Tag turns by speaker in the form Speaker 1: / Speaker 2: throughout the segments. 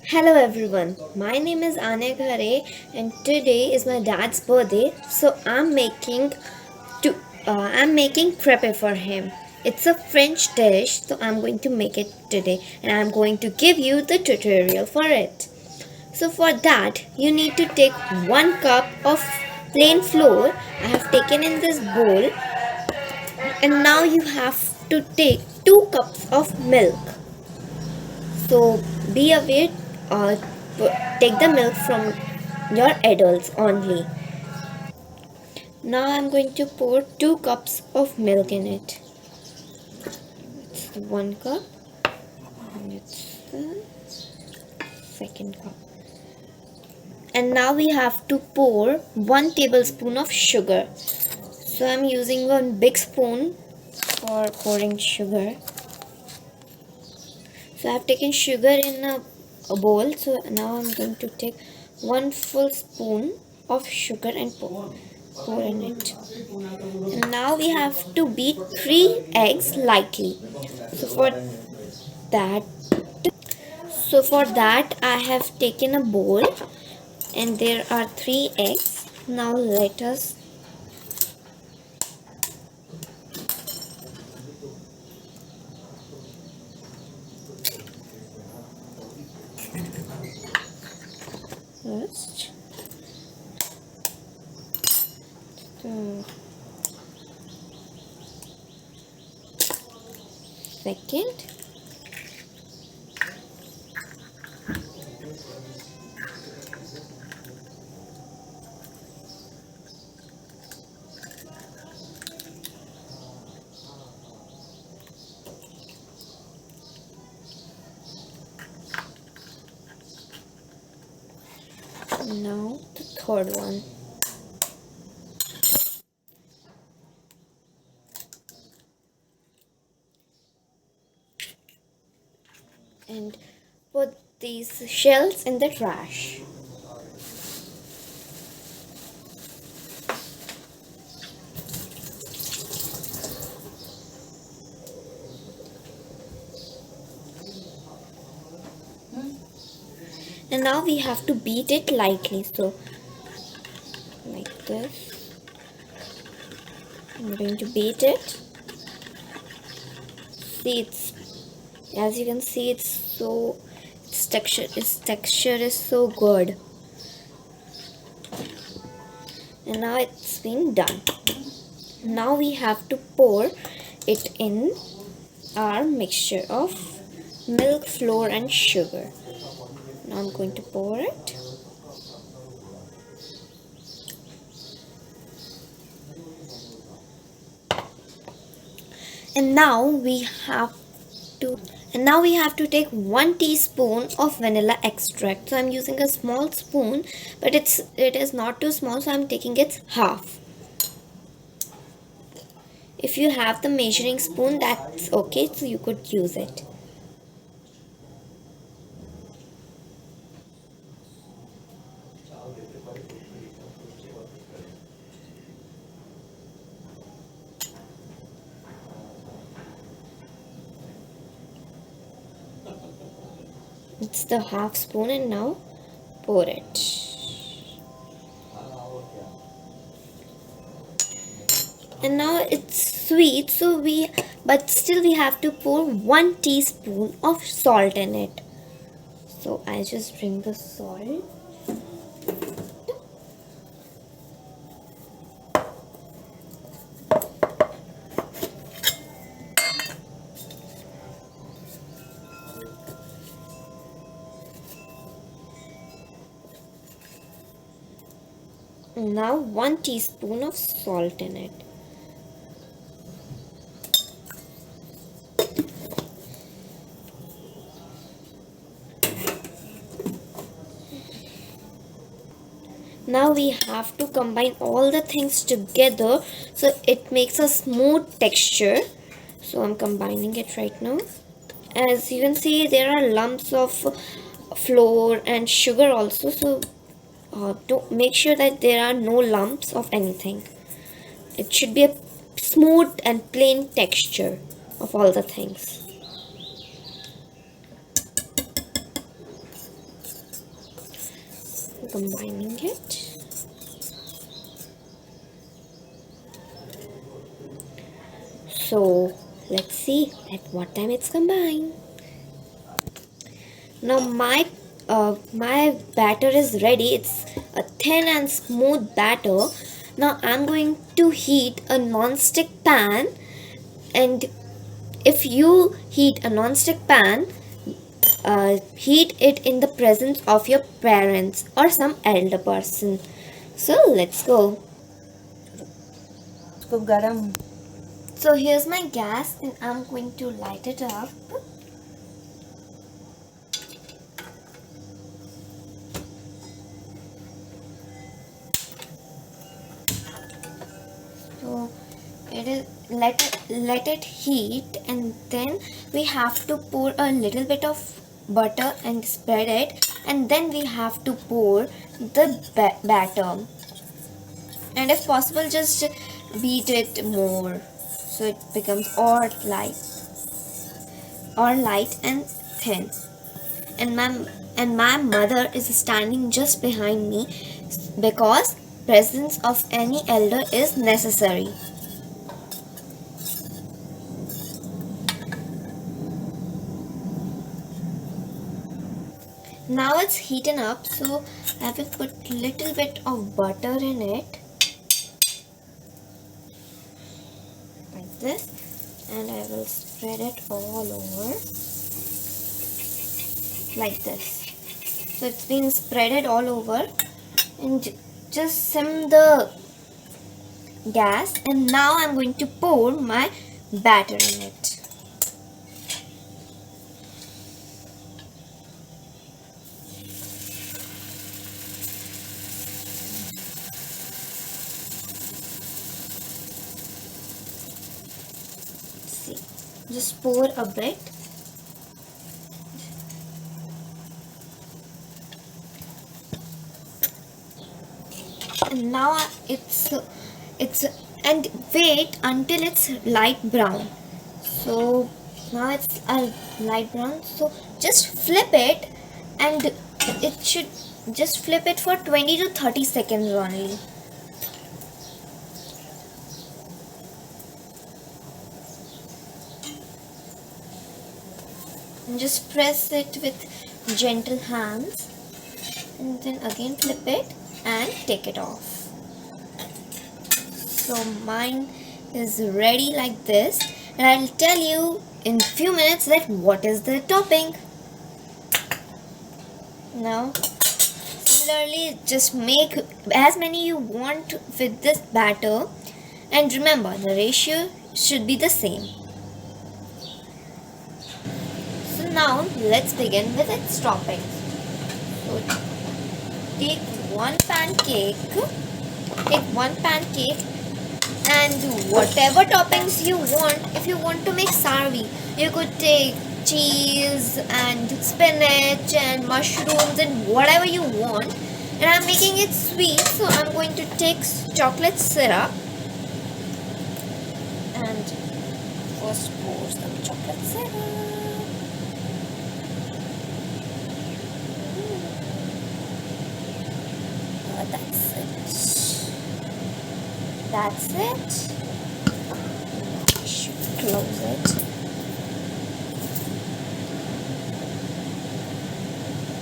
Speaker 1: Hello everyone, my name is Ane Ghare and today is my dad's birthday, so to, I'm making crepe for him. It's a French dish, so I'm going to make it today and I'm going to give you the tutorial for it. So for that, you need to take 1 cup of plain flour. I have taken in this bowl, and now you have to take 2 cups of milk. So be aware, uh, take the milk from your adults only. Now I'm going to pour 2 cups of milk in it. It's the 1 cup and it's the second cup. And now we have to pour 1 tablespoon of sugar. So I'm using one big spoon for pouring sugar. So I've taken sugar in a bowl. So now I'm going to take 1 full spoon of sugar and pour in it. And now we have to beat 3 eggs lightly. So that for that I have taken a bowl and there are 3 eggs. Now let us first the second now the third one. And put these shells in the trash. And now we have to beat it lightly. So like this. I'm going to beat it. See, as you can see, its texture is so good. And now it's been done. Now we have to pour it in our mixture of milk, flour and sugar. Now I'm going to pour it. And now we have to take 1 teaspoon of vanilla extract. So I'm using a small spoon, but it is not too small, so I'm taking its half. If you have the measuring spoon, that's okay, so you could use it. It's the half spoon, and now pour it. And now it's sweet, but still we have to pour 1 teaspoon of salt in it. So I just bring the salt. Now 1 teaspoon of salt in it. Now we have to combine all the things together so it makes a smooth texture. So I'm combining it right now. As you can see, there are lumps of flour and sugar also, so to make sure that there are no lumps of anything. It should be a smooth and plain texture of all the things. combining it. So let's see at what time it's combined. Now my batter is ready. It's a thin and smooth batter. Now I'm going to heat a non-stick pan, and if you heat a non-stick pan, heat it in the presence of your parents or some elder person. So let's go. So here's my gas, and I'm going to light it up. So let it heat, and then we have to pour a little bit of butter and spread it, and then we have to pour the batter, and if possible just beat it more so it becomes all light and thin. And my mother is standing just behind me because presence of any elder is necessary. Now it's heating up, so I will put little bit of butter in it like this, and I will spread it all over like this. So it's been spreaded all over, and just sim the gas, and now I'm going to pour my batter in it. See, just pour a bit. And now it's and wait until it's light brown. So now it's a light brown, so just flip it, and it should just flip it for 20 to 30 seconds only. And just press it with gentle hands, and then again flip it and take it off. So mine is ready like this, and I'll tell you in few minutes that what is the topping. Now similarly, just make as many you want with this batter, and remember the ratio should be the same. So now let's begin with its toppings. So take one pancake and whatever toppings you want. If you want to make savoury, you could take cheese and spinach and mushrooms and whatever you want. And I'm making it sweet, so I'm going to take chocolate syrup and first pour some chocolate syrup. That's it. I should close it.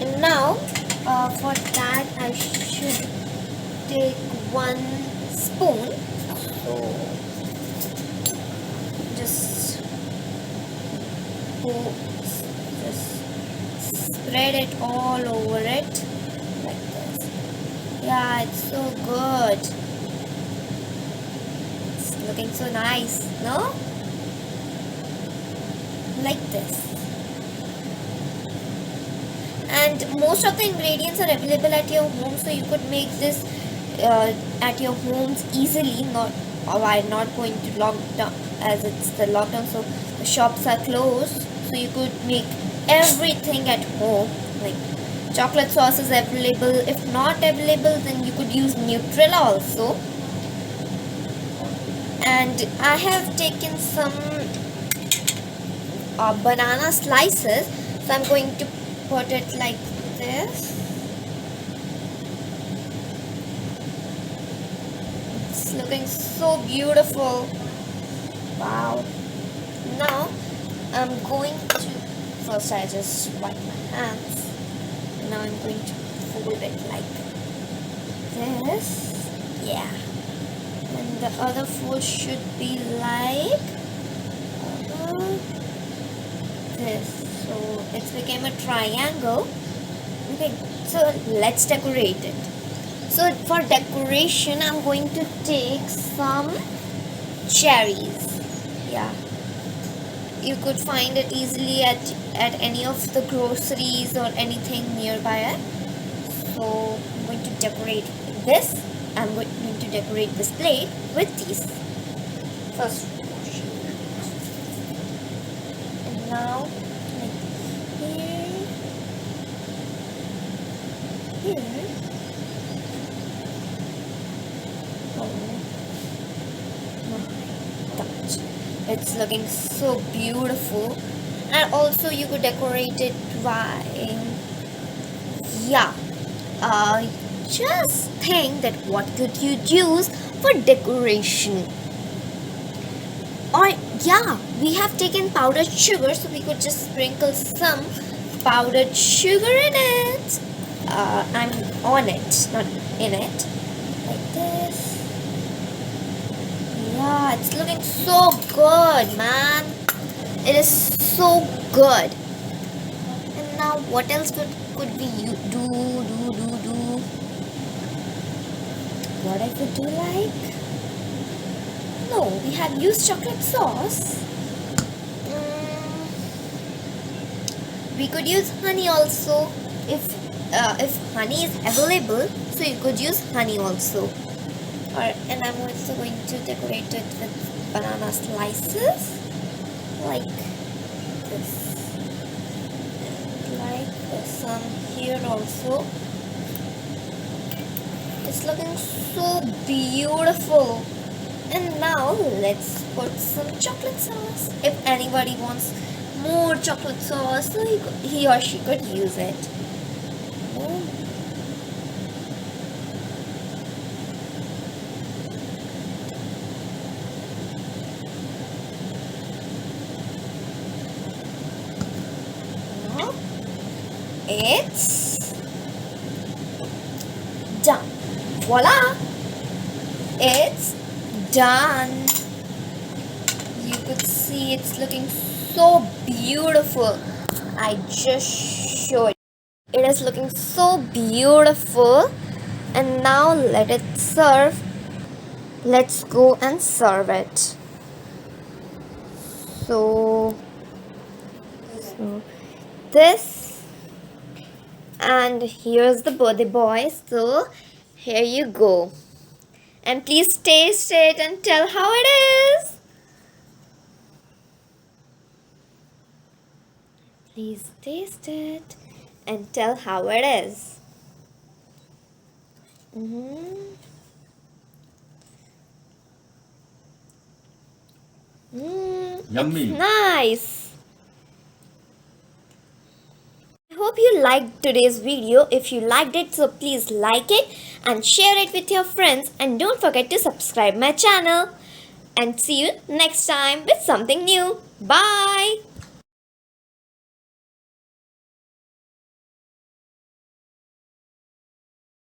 Speaker 1: And now for that I should take 1 spoon. So just spread it all over it like this. Yeah, it's so good. Looking so nice, no? Like this. And most of the ingredients are available at your home, so you could make this at your homes easily. While not going to lockdown, as it's the lockdown, so the shops are closed. So you could make everything at home. Like chocolate sauce is available. If not available, then you could use Nutella also. And I have taken some banana slices, so I'm going to put it like this. It's looking so beautiful. Wow. Now I'm going to, first I just wipe my hands. Now I'm going to fold it like this. Yeah. And the other fold should be like this. So it's became a triangle. Okay, so let's decorate it. So for decoration, I'm going to take some cherries. Yeah, you could find it easily at any of the groceries or anything nearby. So I'm going to decorate this. I'm going to decorate this plate with these. First portion. And now, like here. It's looking so beautiful, and also you could decorate it by, yeah, just think that what could you use for decoration. Or yeah, we have taken powdered sugar, so we could just sprinkle some powdered sugar in it. I'm on it, not in it, like this. Yeah, it's looking so good, man. It is so good. And now what else could we do? What I could do like? No, we have used chocolate sauce. We could use honey also. If honey is available, so you could use honey also. And I'm also going to decorate it with banana slices like this, and like some here also. It's looking so beautiful. And now let's put some chocolate sauce. If anybody wants more chocolate sauce, so he or she could use it. It's done. Voila! It's done. You could see it's looking so beautiful. I just showed. It is looking so beautiful. And now let it serve. Let's go and serve it. So this. And here's the birthday boy. So here you go. And please taste it and tell how it is. Please taste it and tell how it is.
Speaker 2: Yummy.
Speaker 1: It's nice. I hope you liked today's video. If you liked it, so please like it and share it with your friends, and don't forget to subscribe my channel. And see you next time with something new. Bye.